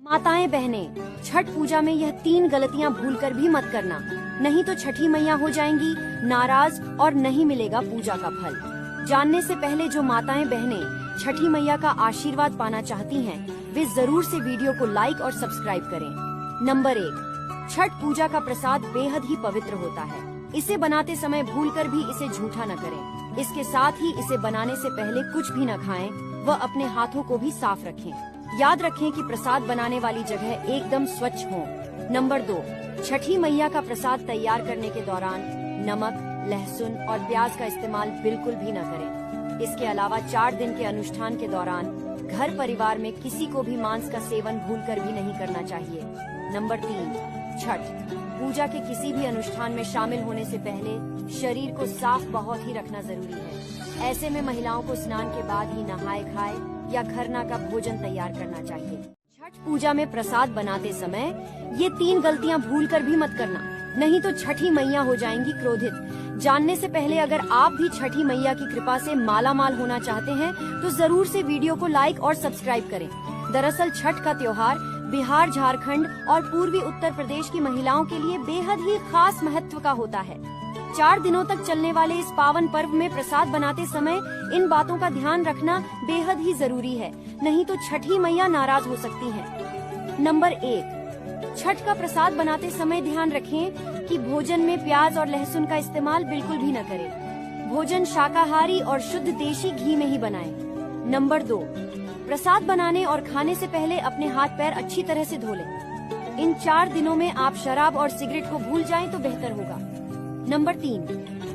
माताएं बहनें, छठ पूजा में यह 3 गलतियां भूलकर भी मत करना, नहीं तो छठी मैया हो जाएंगी नाराज और नहीं मिलेगा पूजा का फल। जानने से पहले जो माताएं बहनें छठी मैया का आशीर्वाद पाना चाहती हैं, वे जरूर से वीडियो को लाइक और सब्सक्राइब करें। नंबर 1, छठ पूजा का प्रसाद बेहद ही पवित्र होता है। इसे बनाते समय भूलकर भी इसे झूठा न करें। इसके साथ ही इसे बनाने से पहले कुछ भी न खाएं व अपने हाथों को भी साफ रखें। याद रखें कि प्रसाद बनाने वाली जगह एकदम स्वच्छ हो। नंबर 2, छठी मैया का प्रसाद तैयार करने के दौरान नमक, लहसुन और प्याज का इस्तेमाल बिल्कुल भी न करें। इसके अलावा 4 दिन के अनुष्ठान के दौरान घर परिवार में किसी को भी मांस का सेवन भूलकर भी नहीं करना चाहिए। नंबर 3, छठ पूजा के किसी भी अनुष्ठान में शामिल होने से पहले शरीर को साफ बहुत ही रखना जरूरी है। ऐसे में महिलाओं को स्नान के बाद ही नहाए खाए या खरना का भोजन तैयार करना चाहिए। छठ पूजा में प्रसाद बनाते समय ये 3 गलतियां भूलकर भी मत करना, नहीं तो छठी मैया हो जाएंगी क्रोधित। जानने से पहले अगर आप भी छठी मैया की कृपा से माला माल होना चाहते हैं तो जरूर से वीडियो को लाइक और सब्सक्राइब करें। दरअसल छठ का त्योहार बिहार, झारखंड और पूर्वी उत्तर प्रदेश की महिलाओं के लिए बेहद ही खास महत्व का होता है। 4 दिनों तक चलने वाले इस पावन पर्व में प्रसाद बनाते समय इन बातों का ध्यान रखना बेहद ही जरूरी है, नहीं तो छठी मैया नाराज हो सकती हैं। नंबर 1, छठ का प्रसाद बनाते समय ध्यान रखें कि भोजन में प्याज और लहसुन का इस्तेमाल बिल्कुल भी न करें। भोजन शाकाहारी और शुद्ध देशी घी में ही बनाएं। नंबर 2, प्रसाद बनाने और खाने से पहले अपने हाथ पैर अच्छी तरह से धो लें। इन 4 दिनों में आप शराब और सिगरेट को भूल जाएं तो बेहतर होगा। नंबर 3,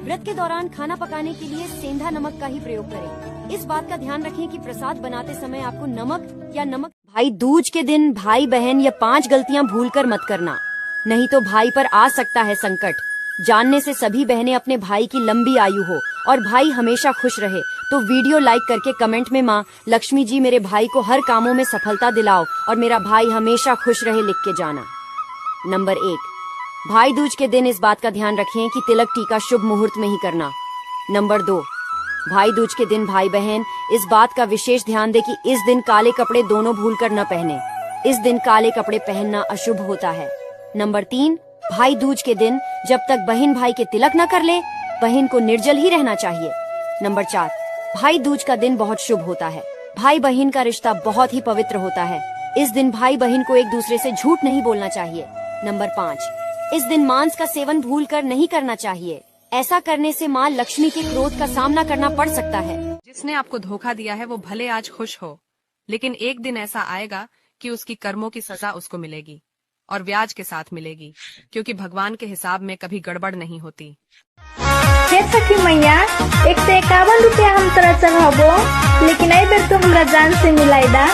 व्रत के दौरान खाना पकाने के लिए सेंधा नमक का ही प्रयोग करें। इस बात का ध्यान रखें कि प्रसाद बनाते समय आपको नमक भाई दूज के दिन भाई बहन या 5 गलतियां भूलकर मत करना, नहीं तो भाई पर आ सकता है संकट। जानने से सभी बहनें अपने भाई की लंबी आयु हो और भाई हमेशा खुश रहे, तो वीडियो लाइक करके कमेंट में माँ लक्ष्मी जी मेरे भाई को हर कामों में सफलता दिलाओ और मेरा भाई हमेशा खुश रहे लिख के जाना। नंबर 1, भाई दूज के दिन इस बात का ध्यान रखें कि तिलक टीका शुभ मुहूर्त में ही करना। नंबर 2, भाई दूज के दिन भाई बहन इस बात का विशेष ध्यान दे कि इस दिन काले कपड़े दोनों भूलकर न पहने। इस दिन काले कपड़े पहनना अशुभ होता है। नंबर 3, भाई दूज के दिन जब तक बहन भाई के तिलक न कर ले, बहन को निर्जल ही रहना चाहिए। नंबर 4, भाई दूज का दिन बहुत शुभ होता है। भाई बहन का रिश्ता बहुत ही पवित्र होता है। इस दिन भाई बहन को एक दूसरे से झूठ नहीं बोलना चाहिए। नंबर 5, इस दिन मांस का सेवन भूलकर नहीं करना चाहिए। ऐसा करने से माँ लक्ष्मी के क्रोध का सामना करना पड़ सकता है। जिसने आपको धोखा दिया है वो भले आज खुश हो, लेकिन एक दिन ऐसा आएगा कि उसकी कर्मों की सजा उसको मिलेगी और ब्याज के साथ मिलेगी, क्योंकि भगवान के हिसाब में कभी गड़बड़ नहीं होती। हे छठी मैया, 151 रुपया हम तोरा चढ़ाबो, लेकिन आई बेर तू हमरा जान से मिलाई दा।